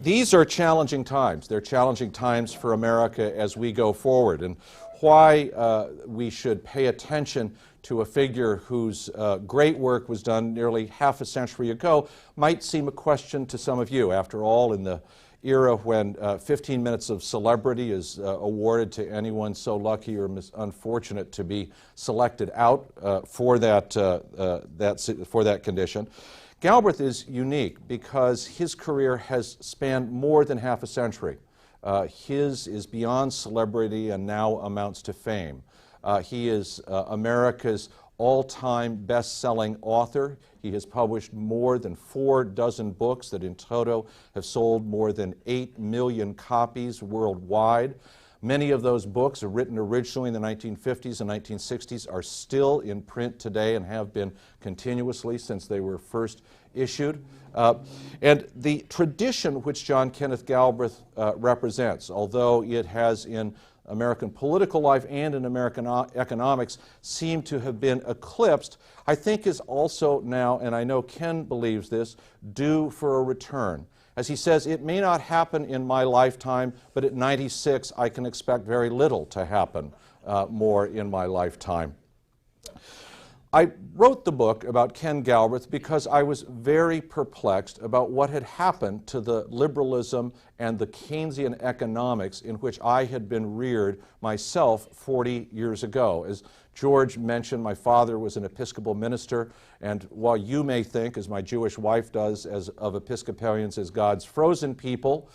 These are challenging times. They're challenging times for America as we go forward, and why we should pay attention to a figure whose great work was done nearly half a century ago might seem a question to some of you. After all, in the era when 15 minutes of celebrity is awarded to anyone so lucky or unfortunate to be selected out for that condition, Galbraith is unique because his career has spanned more than half a century. His is beyond celebrity and now amounts to fame. He is America's all-time best-selling author. He has published more than 4 dozen books that in toto have sold more than 8 million copies worldwide. Many of those books are written originally in the 1950s and 1960s, are still in print today and have been continuously since they were first issued. And the tradition which John Kenneth Galbraith represents, although it has in American political life and in American economics seem to have been eclipsed, I think is also now, and I know Ken believes this, due for a return. As he says, it may not happen in my lifetime, but at 96 I can expect very little to happen more in my lifetime. I wrote the book about Ken Galbraith because I was very perplexed about what had happened to the liberalism and the Keynesian economics in which I had been reared myself 40 years ago. As George mentioned, my father was an Episcopal minister, and while you may think, as my Jewish wife does, as of Episcopalians as God's frozen people,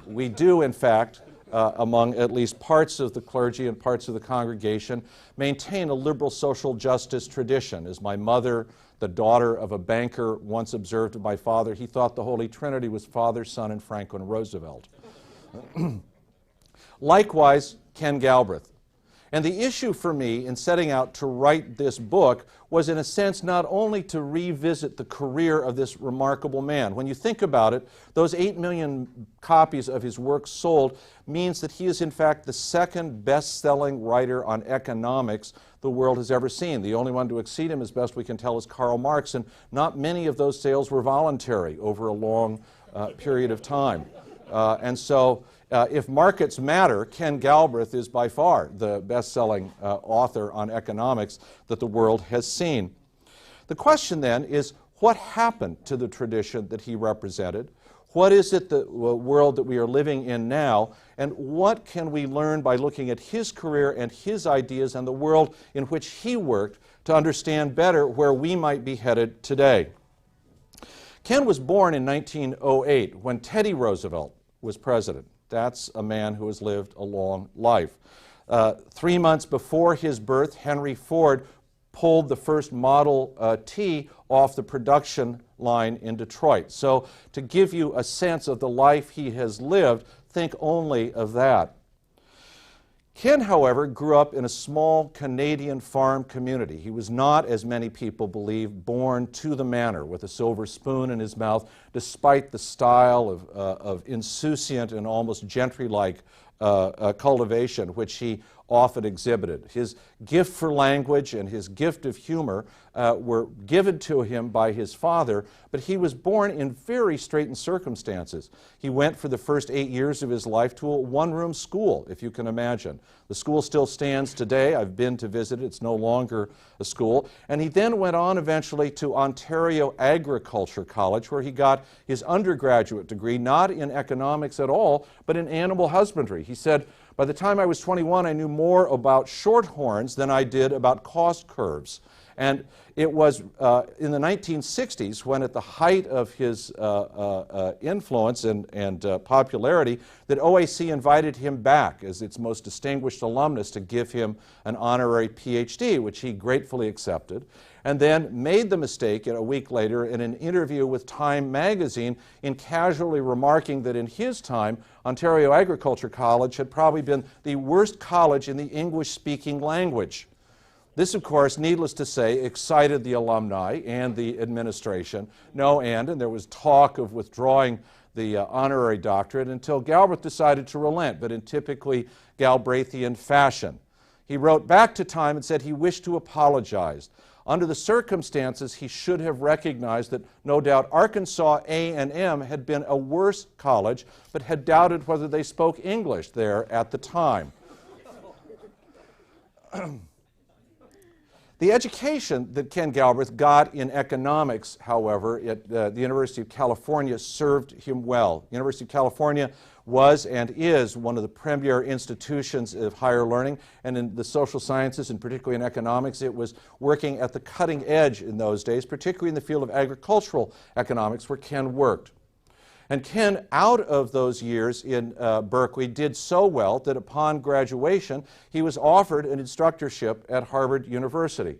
we do, in fact, among at least parts of the clergy and parts of the congregation, maintain a liberal social justice tradition. As my mother, the daughter of a banker, once observed of my father, he thought the Holy Trinity was Father, Son, and Franklin Roosevelt. Likewise, Ken Galbraith. And the issue for me in setting out to write this book was, in a sense, not only to revisit the career of this remarkable man. When you think about it, those 8 million copies of his work sold means that he is, in fact, the second best-selling writer on economics the world has ever seen. The only one to exceed him, as best we can tell, is Karl Marx, and not many of those sales were voluntary over a long period of time. If markets matter, Ken Galbraith is by far the best-selling author on economics that the world has seen. The question then is, what happened to the tradition that he represented? What is it the world that we are living in now? And what can we learn by looking at his career and his ideas and the world in which he worked to understand better where we might be headed today? Ken was born in 1908 when Teddy Roosevelt was president. That's a man who has lived a long life. 3 months before his birth, Henry Ford pulled the first Model T off the production line in Detroit. So to give you a sense of the life he has lived, think only of that. Ken, however, grew up in a small Canadian farm community. He was not, as many people believe, born to the manor with a silver spoon in his mouth, despite the style of insouciant and almost gentry-like cultivation which he often exhibited. His gift for language and his gift of humor were given to him by his father, but he was born in very straitened circumstances. He went for the first 8 years of his life to a one-room school, if you can imagine. The school still stands today. I've been to visit it. It's no longer a school. And he then went on eventually to Ontario Agriculture College, where he got his undergraduate degree, not in economics at all, but in animal husbandry. He said, by the time I was 21, I knew more about shorthorns than I did about cost curves. And it was in the 1960s, when at the height of his influence and popularity, that OAC invited him back as its most distinguished alumnus to give him an honorary PhD, which he gratefully accepted, and then made the mistake a week later in an interview with Time magazine in casually remarking that in his time, Ontario Agriculture College had probably been the worst college in the English-speaking language. This, of course, needless to say, excited the alumni and the administration no end, and there was talk of withdrawing the honorary doctorate until Galbraith decided to relent, but in typically Galbraithian fashion. He wrote back to Time and said he wished to apologize. Under the circumstances, he should have recognized that, no doubt, Arkansas A&M had been a worse college, but had doubted whether they spoke English there at the time. The education that Ken Galbraith got in economics, however, at the University of California served him well. The University of California was and is one of the premier institutions of higher learning, and in the social sciences, and particularly in economics, it was working at the cutting edge in those days, particularly in the field of agricultural economics, where Ken worked. And Ken, out of those years in Berkeley, did so well that upon graduation, he was offered an instructorship at Harvard University.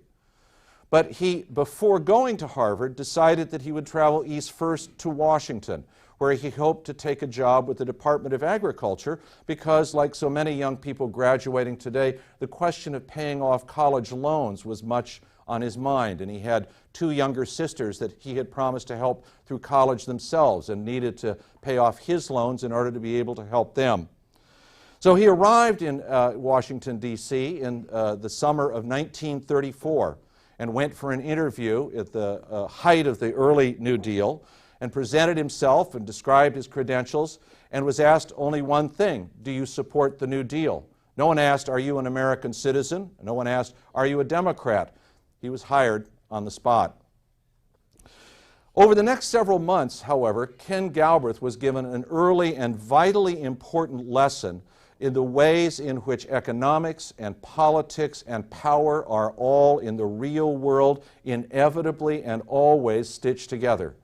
But he, before going to Harvard, decided that he would travel east first to Washington, where he hoped to take a job with the Department of Agriculture, because, like so many young people graduating today, the question of paying off college loans was much on his mind, and he had two younger sisters that he had promised to help through college themselves and needed to pay off his loans in order to be able to help them. So he arrived in Washington, D.C. in the summer of 1934 and went for an interview at the height of the early New Deal, and presented himself and described his credentials, and was asked only one thing: do you support the New Deal? No one asked, are you an American citizen? No one asked, are you a Democrat? He was hired on the spot. Over the next several months, however, Ken Galbraith was given an early and vitally important lesson in the ways in which economics and politics and power are all in the real world inevitably and always stitched together.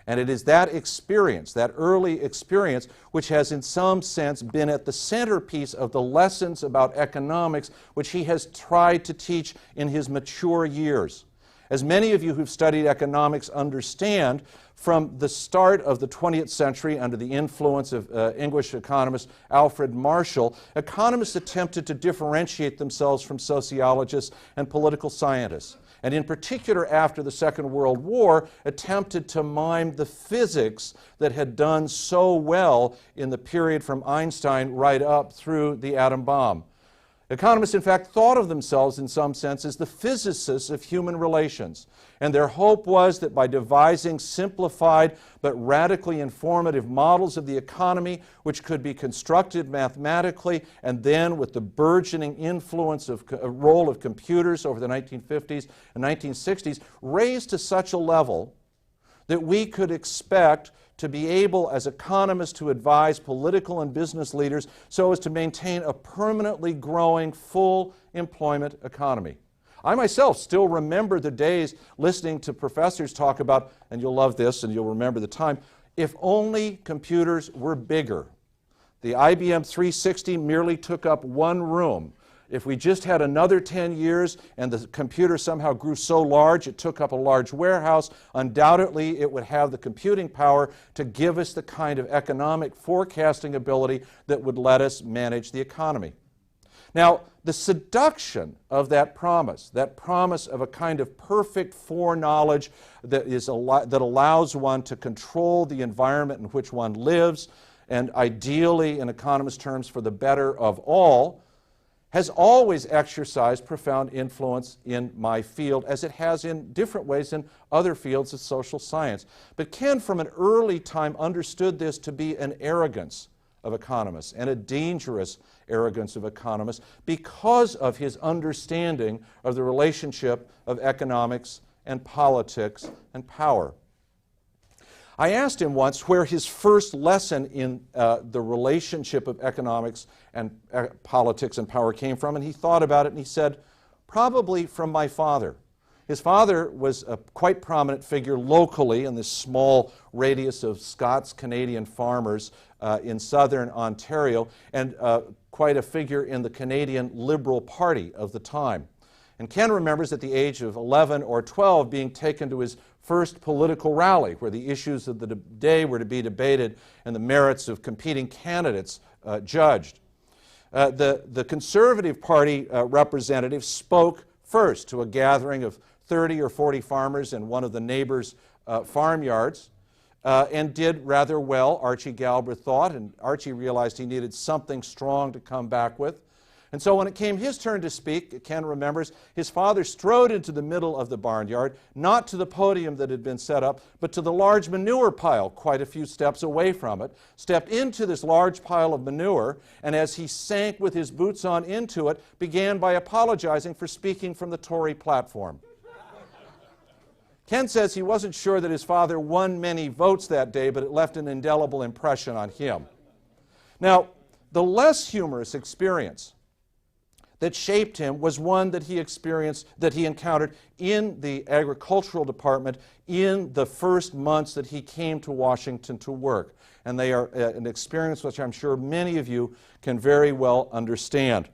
And it is that experience, that early experience, which has in some sense been at the centerpiece of the lessons about economics which he has tried to teach in his mature years. As many of you who've studied economics understand, from the start of the 20th century, under the influence of English economist Alfred Marshall, economists attempted to differentiate themselves from sociologists and political scientists, and in particular after the Second World War, attempted to mime the physics that had done so well in the period from Einstein right up through the atom bomb. Economists, in fact, thought of themselves in some sense as the physicists of human relations, and their hope was that by devising simplified but radically informative models of the economy, which could be constructed mathematically, and then with the burgeoning influence of role of computers over the 1950s and 1960s, raised to such a level that we could expect to be able, as economists, to advise political and business leaders so as to maintain a permanently growing, full employment economy. I myself still remember the days listening to professors talk about, and you'll love this and you'll remember the time, if only computers were bigger. The IBM 360 merely took up one room. If we just had another 10 years and the computer somehow grew so large it took up a large warehouse, undoubtedly it would have the computing power to give us the kind of economic forecasting ability that would let us manage the economy. Now, the seduction of that promise of a kind of perfect foreknowledge that allows one to control the environment in which one lives, and ideally, in economist terms, for the better of all, has always exercised profound influence in my field, as it has in different ways in other fields of social science. But Ken, from an early time, understood this to be an arrogance of economists, and a dangerous arrogance of economists, because of his understanding of the relationship of economics and politics and power. I asked him once where his first lesson in the relationship of economics and politics and power came from, and he thought about it and he said, probably from my father. His father was a quite prominent figure locally in this small radius of Scots-Canadian farmers in southern Ontario, and quite a figure in the Canadian Liberal Party of the time. And Ken remembers at the age of 11 or 12 being taken to his first political rally, where the issues of the day were to be debated and the merits of competing candidates judged. The Conservative Party representative spoke first to a gathering of 30 or 40 farmers in one of the neighbors' farmyards, and did rather well, Archie Galbraith thought, and Archie realized he needed something strong to come back with. And so when it came his turn to speak, Ken remembers, his father strode into the middle of the barnyard, not to the podium that had been set up, but to the large manure pile, quite a few steps away from it, stepped into this large pile of manure, and as he sank with his boots on into it, began by apologizing for speaking from the Tory platform. Ken says he wasn't sure that his father won many votes that day, but it left an indelible impression on him. Now, the less humorous experience that shaped him was one that he encountered in the agricultural department in the first months that he came to Washington to work. And they are an experience which I'm sure many of you can very well understand.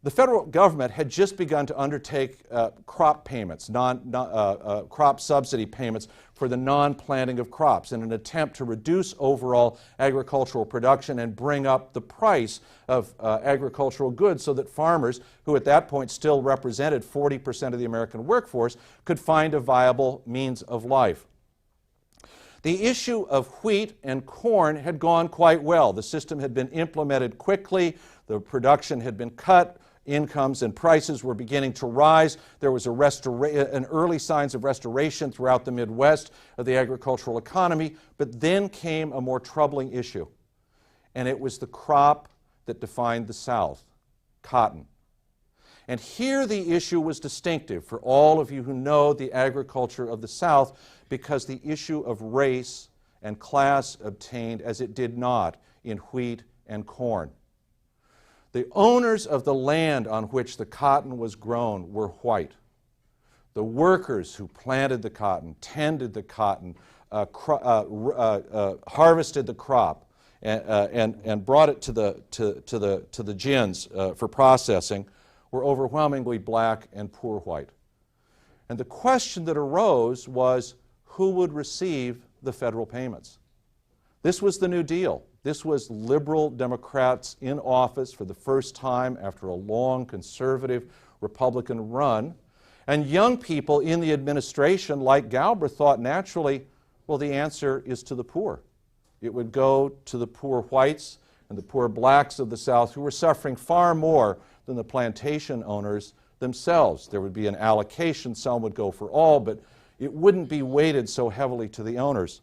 The federal government had just begun to undertake crop payments, crop subsidy payments for the non-planting of crops in an attempt to reduce overall agricultural production and bring up the price of agricultural goods so that farmers, who at that point still represented 40% of the American workforce, could find a viable means of life. The issue of wheat and corn had gone quite well. The system had been implemented quickly, the production had been cut, incomes and prices were beginning to rise. There was an early signs of restoration throughout the Midwest of the agricultural economy, but then came a more troubling issue, and it was the crop that defined the South, cotton. And here the issue was distinctive for all of you who know the agriculture of the South, because the issue of race and class obtained as it did not in wheat and corn. The owners of the land on which the cotton was grown were white. The workers who planted the cotton, tended the cotton, harvested the crop, and brought it to the gins for processing were overwhelmingly black and poor white. And the question that arose was, who would receive the federal payments? This was the New Deal. This was liberal Democrats in office for the first time after a long conservative Republican run. And young people in the administration, like Galbraith, thought naturally, well, the answer is to the poor. It would go to the poor whites and the poor blacks of the South, who were suffering far more than the plantation owners themselves. There would be an allocation, some would go for all, but it wouldn't be weighted so heavily to the owners.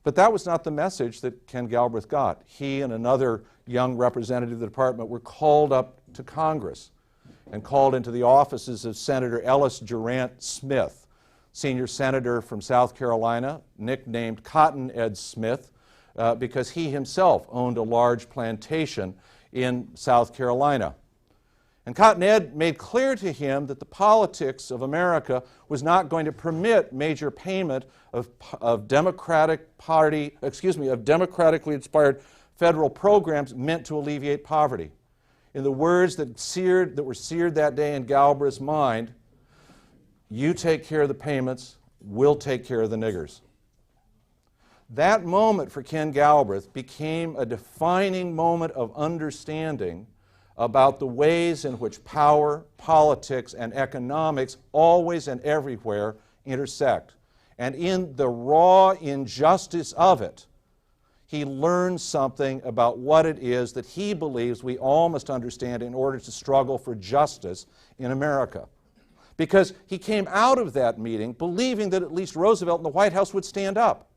But that was not the message that Ken Galbraith got. He and another young representative of the department were called up to Congress and called into the offices of Senator Ellis Durant Smith, senior senator from South Carolina, nicknamed Cotton Ed Smith, because he himself owned a large plantation in South Carolina. And Cotton Ed made clear to him that the politics of America was not going to permit major payment of democratically inspired federal programs meant to alleviate poverty. In the words that were seared that day in Galbraith's mind, you take care of the payments, we'll take care of the niggers. That moment for Ken Galbraith became a defining moment of understanding about the ways in which power, politics, and economics always and everywhere intersect. And in the raw injustice of it, he learned something about what it is that he believes we all must understand in order to struggle for justice in America. Because he came out of that meeting believing that at least Roosevelt and the White House would stand up.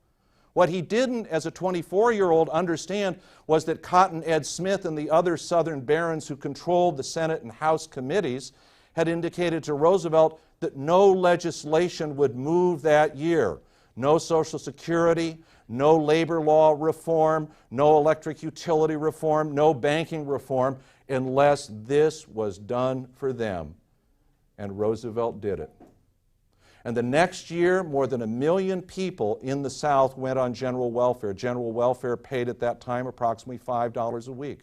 What he didn't, as a 24-year-old, understand was that Cotton Ed Smith and the other Southern barons who controlled the Senate and House committees had indicated to Roosevelt that no legislation would move that year. No Social Security, no labor law reform, no electric utility reform, no banking reform, unless this was done for them. And Roosevelt did it. And the next year, more than 1 million people in the South went on general welfare. General welfare paid at that time approximately $5 a week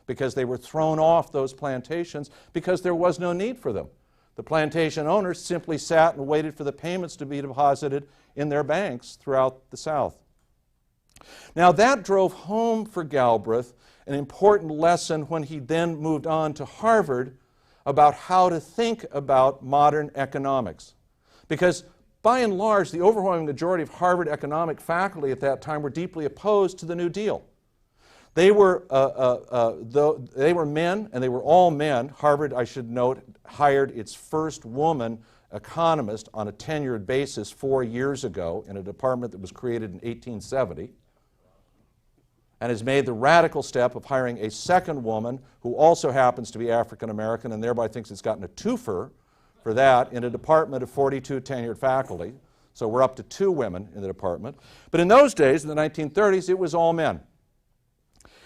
because they were thrown off those plantations because there was no need for them. The plantation owners simply sat and waited for the payments to be deposited in their banks throughout the South. Now that drove home for Galbraith an important lesson when he then moved on to Harvard about how to think about modern economics. Because by and large, the overwhelming majority of Harvard economic faculty at that time were deeply opposed to the New Deal. They were men, and they were all men. Harvard, I should note, hired its first woman economist on a tenured basis 4 years ago in a department that was created in 1870, and has made the radical step of hiring a second woman who also happens to be African American and thereby thinks it's gotten a twofer for that in a department of 42 tenured faculty. So we're up to 2 women in the department. But in those days, in the 1930s, it was all men.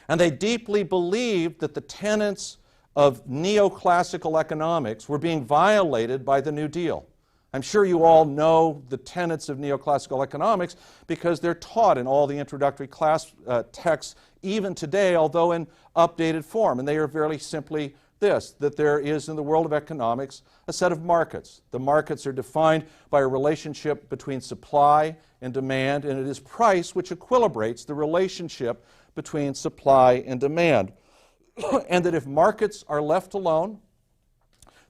And they deeply believed that the tenets of neoclassical economics were being violated by the New Deal. I'm sure you all know the tenets of neoclassical economics because they're taught in all the introductory class texts even today, although in updated form. And they are very simply this, that there is in the world of economics a set of markets. The markets are defined by a relationship between supply and demand, and it is price which equilibrates the relationship between supply and demand. And that if markets are left alone,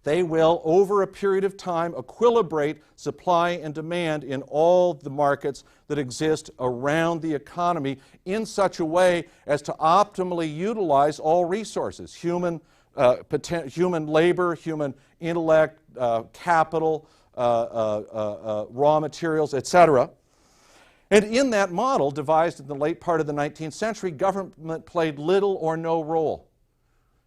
they will, over a period of time, equilibrate supply and demand in all the markets that exist around the economy in such a way as to optimally utilize all resources, human labor, human intellect, capital, raw materials, etc. And in that model, devised in the late part of the 19th century, government played little or no role.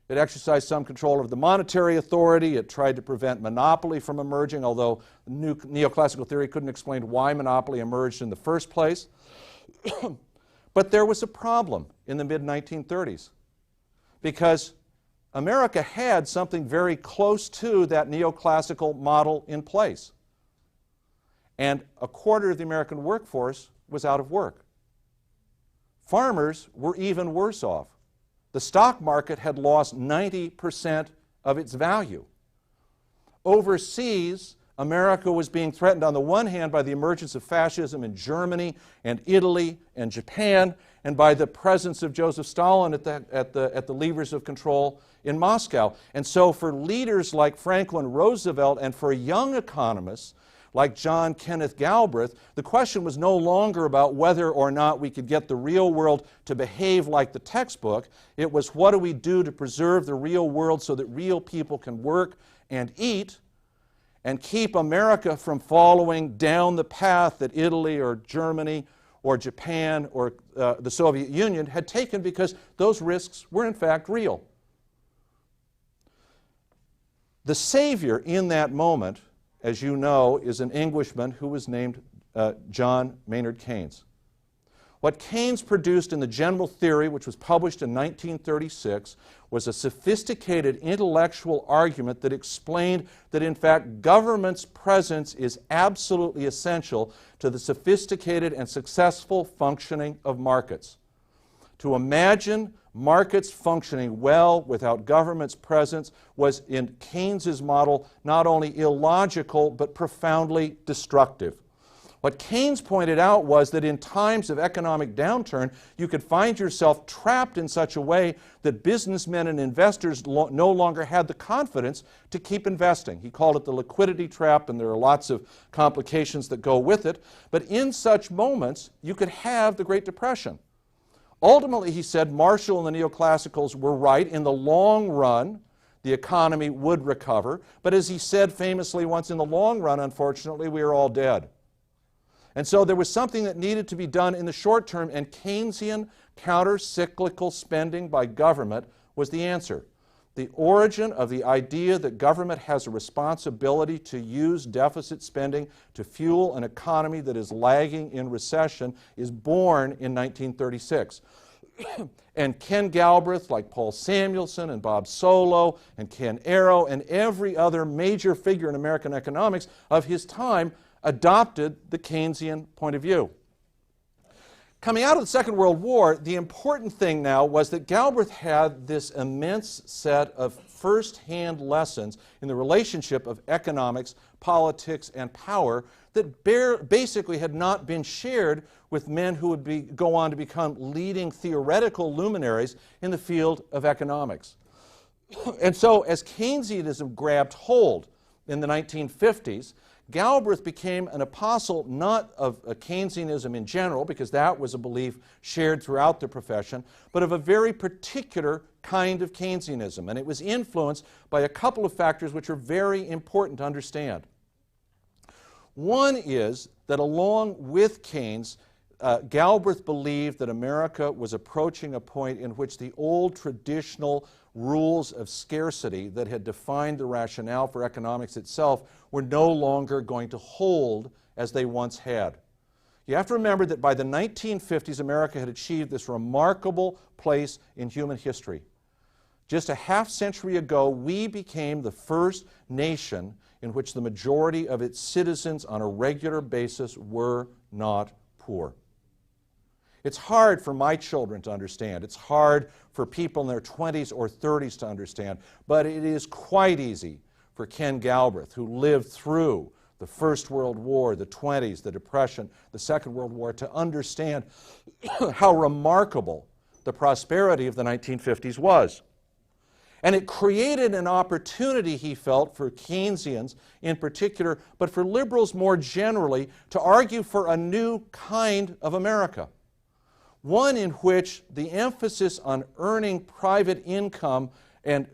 It exercised some control over the monetary authority. It tried to prevent monopoly from emerging, although neoclassical theory couldn't explain why monopoly emerged in the first place. But there was a problem in the mid-1930s because America had something very close to that neoclassical model in place. And a quarter of the American workforce was out of work. Farmers were even worse off. The stock market had lost 90% of its value. Overseas, America was being threatened on the one hand by the emergence of fascism in Germany and Italy and Japan, and by the presence of Joseph Stalin at the levers of control in Moscow. And so for leaders like Franklin Roosevelt and for young economists like John Kenneth Galbraith, the question was no longer about whether or not we could get the real world to behave like the textbook. It was, what do we do to preserve the real world so that real people can work and eat and keep America from following down the path that Italy or Germany or Japan or the Soviet Union had taken, because those risks were in fact real. The savior in that moment, as you know, is an Englishman who was named John Maynard Keynes. What Keynes produced in the General Theory, which was published in 1936, was a sophisticated intellectual argument that explained that, in fact, government's presence is absolutely essential to the sophisticated and successful functioning of markets. To imagine markets functioning well without government's presence was, in Keynes's model, not only illogical but profoundly destructive. What Keynes pointed out was that in times of economic downturn, you could find yourself trapped in such a way that businessmen and investors no longer had the confidence to keep investing. He called it the liquidity trap, and there are lots of complications that go with it. But in such moments, you could have the Great Depression. Ultimately, he said, Marshall and the neoclassicals were right. In the long run, the economy would recover. But as he said famously once, in the long run, unfortunately, we are all dead. And so there was something that needed to be done in the short term, and Keynesian counter-cyclical spending by government was the answer. The origin of the idea that government has a responsibility to use deficit spending to fuel an economy that is lagging in recession is born in 1936. And Ken Galbraith, like Paul Samuelson and Bob Solow and Ken Arrow and every other major figure in American economics of his time, adopted the Keynesian point of view. Coming out of the Second World War, the important thing now was that Galbraith had this immense set of first-hand lessons in the relationship of economics, politics, and power that basically had not been shared with men who would go on to become leading theoretical luminaries in the field of economics. And so as Keynesianism grabbed hold in the 1950s, Galbraith became an apostle not of Keynesianism in general, because that was a belief shared throughout the profession, but of a very particular kind of Keynesianism. And it was influenced by a couple of factors which are very important to understand. One is that along with Keynes, Galbraith believed that America was approaching a point in which the old traditional rules of scarcity that had defined the rationale for economics itself were no longer going to hold as they once had. You have to remember that by the 1950s, America had achieved this remarkable place in human history. Just a half century ago, we became the first nation in which the majority of its citizens on a regular basis were not poor. It's hard for my children to understand. It's hard for people in their 20s or 30s to understand. But it is quite easy for Ken Galbraith, who lived through the First World War, the 20s, the Depression, the Second World War, to understand how remarkable the prosperity of the 1950s was. And it created an opportunity, he felt, for Keynesians in particular, but for liberals more generally, to argue for a new kind of America. One in which the emphasis on earning private income and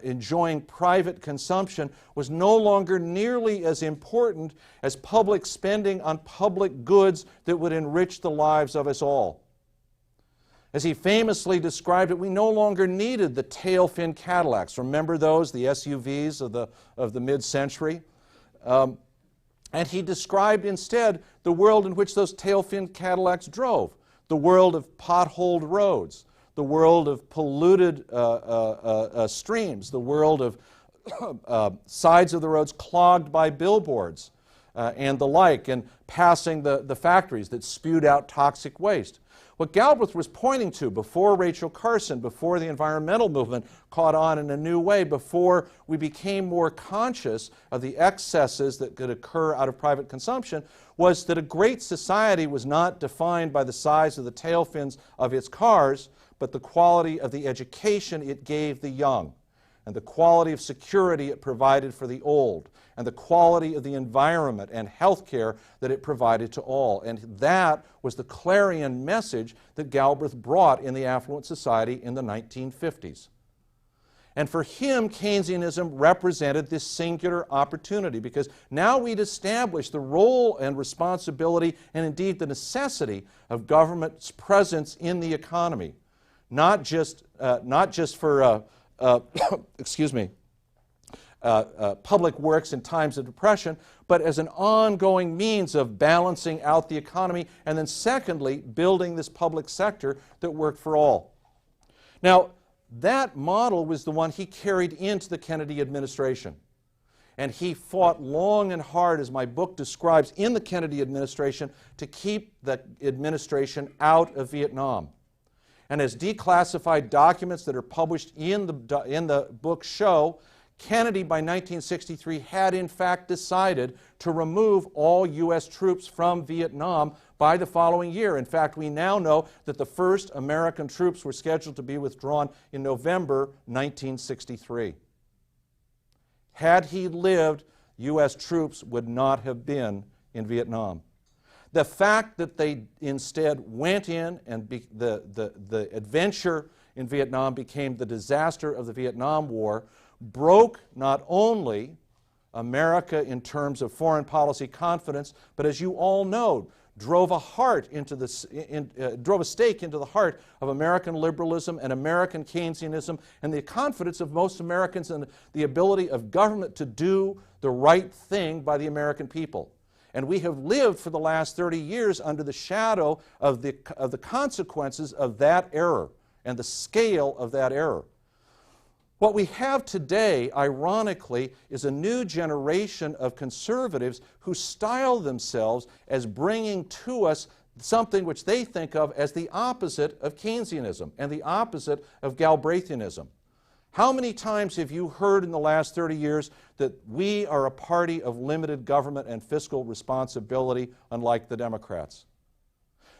enjoying private consumption was no longer nearly as important as public spending on public goods that would enrich the lives of us all. As he famously described it, we no longer needed the tail-fin Cadillacs. Remember those, the SUVs of the mid-century? And he described instead the world in which those tail-fin Cadillacs drove. The world of potholed roads, the world of polluted streams, the world of sides of the roads clogged by billboards and the like, and passing the factories that spewed out toxic waste. What Galbraith was pointing to before Rachel Carson, before the environmental movement caught on in a new way, before we became more conscious of the excesses that could occur out of private consumption, was that a great society was not defined by the size of the tail fins of its cars, but the quality of the education it gave the young, and the quality of security it provided for the old, and the quality of the environment and health care that it provided to all. And that was the clarion message that Galbraith brought in the affluent society in the 1950s. And for him, Keynesianism represented this singular opportunity, because now we'd established the role and responsibility and indeed the necessity of government's presence in the economy, not just for excuse me, public works in times of depression, but as an ongoing means of balancing out the economy, and then secondly, building this public sector that worked for all. Now, that model was the one he carried into the Kennedy administration. And he fought long and hard, as my book describes, in the Kennedy administration to keep the administration out of Vietnam. And as declassified documents that are published in the book show, Kennedy, by 1963, had in fact decided to remove all U.S. troops from Vietnam by the following year. In fact, we now know that the first American troops were scheduled to be withdrawn in November 1963. Had he lived, U.S. troops would not have been in Vietnam. The fact that they instead went in and the adventure in Vietnam became the disaster of the Vietnam War broke not only America in terms of foreign policy confidence, but as you all know, drove a stake into the heart of American liberalism and American Keynesianism and the confidence of most Americans in the ability of government to do the right thing by the American people. And we have lived for the last 30 years under the shadow of the consequences of that error and the scale of that error. What we have today, ironically, is a new generation of conservatives who style themselves as bringing to us something which they think of as the opposite of Keynesianism and the opposite of Galbraithianism. How many times have you heard in the last 30 years that we are a party of limited government and fiscal responsibility, unlike the Democrats?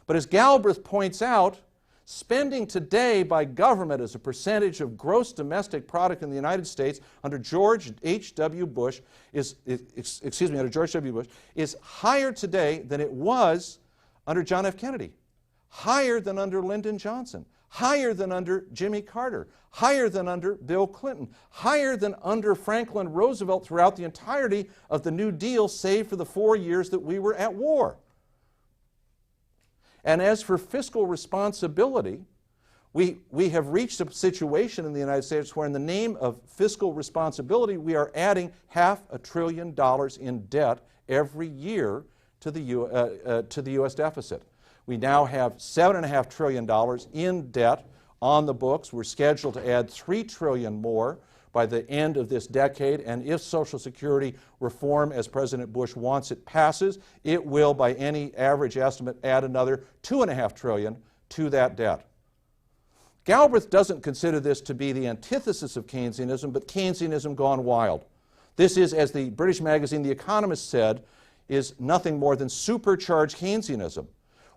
But as Galbraith points out, Spending today by government as a percentage of gross domestic product in the United States under George H.W. Bush is higher today than it was under John F. Kennedy, higher than under Lyndon Johnson, higher than under Jimmy Carter, higher than under Bill Clinton, higher than under Franklin Roosevelt throughout the entirety of the New Deal, save for the 4 years that we were at war. And as for fiscal responsibility, we have reached a situation in the United States where in the name of fiscal responsibility, we are adding $500 billion in debt every year to the U.S. deficit. We now have $7.5 trillion in debt on the books. We're scheduled to add $3 trillion more by the end of this decade, and if Social Security reform, as President Bush wants it, passes, it will, by any average estimate, add another $2.5 trillion to that debt. Galbraith doesn't consider this to be the antithesis of Keynesianism, but Keynesianism gone wild. This is, as the British magazine The Economist said, is nothing more than supercharged Keynesianism.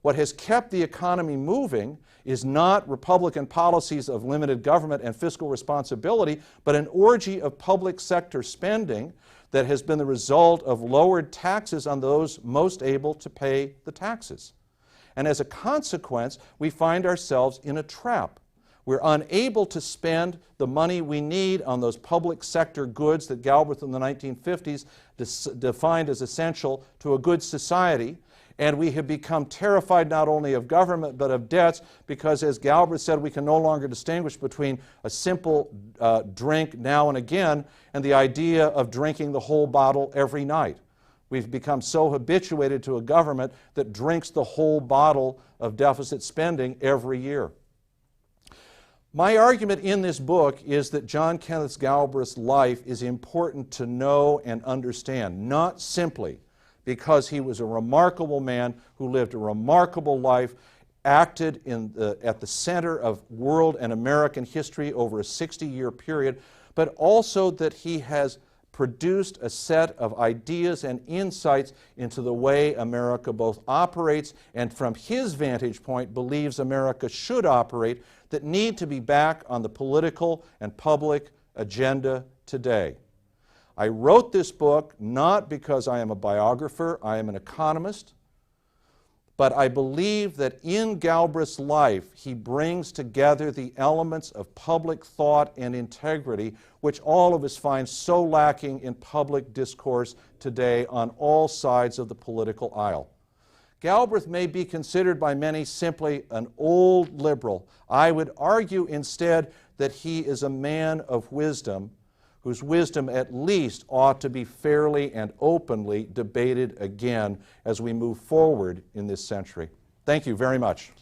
What has kept the economy moving is not Republican policies of limited government and fiscal responsibility, but an orgy of public sector spending that has been the result of lowered taxes on those most able to pay the taxes. And as a consequence, we find ourselves in a trap. We're unable to spend the money we need on those public sector goods that Galbraith in the 1950s defined as essential to a good society. And we have become terrified not only of government but of debts because, as Galbraith said, we can no longer distinguish between a simple drink now and again and the idea of drinking the whole bottle every night. We've become so habituated to a government that drinks the whole bottle of deficit spending every year. My argument in this book is that John Kenneth Galbraith's life is important to know and understand, not simply because he was a remarkable man who lived a remarkable life, acted at the center of world and American history over a 60-year period, but also that he has produced a set of ideas and insights into the way America both operates and, from his vantage point, believes America should operate, that need to be back on the political and public agenda today. I wrote this book not because I am a biographer, I am an economist, but I believe that in Galbraith's life he brings together the elements of public thought and integrity which all of us find so lacking in public discourse today on all sides of the political aisle. Galbraith may be considered by many simply an old liberal. I would argue instead that he is a man of wisdom, whose wisdom at least ought to be fairly and openly debated again as we move forward in this century. Thank you very much.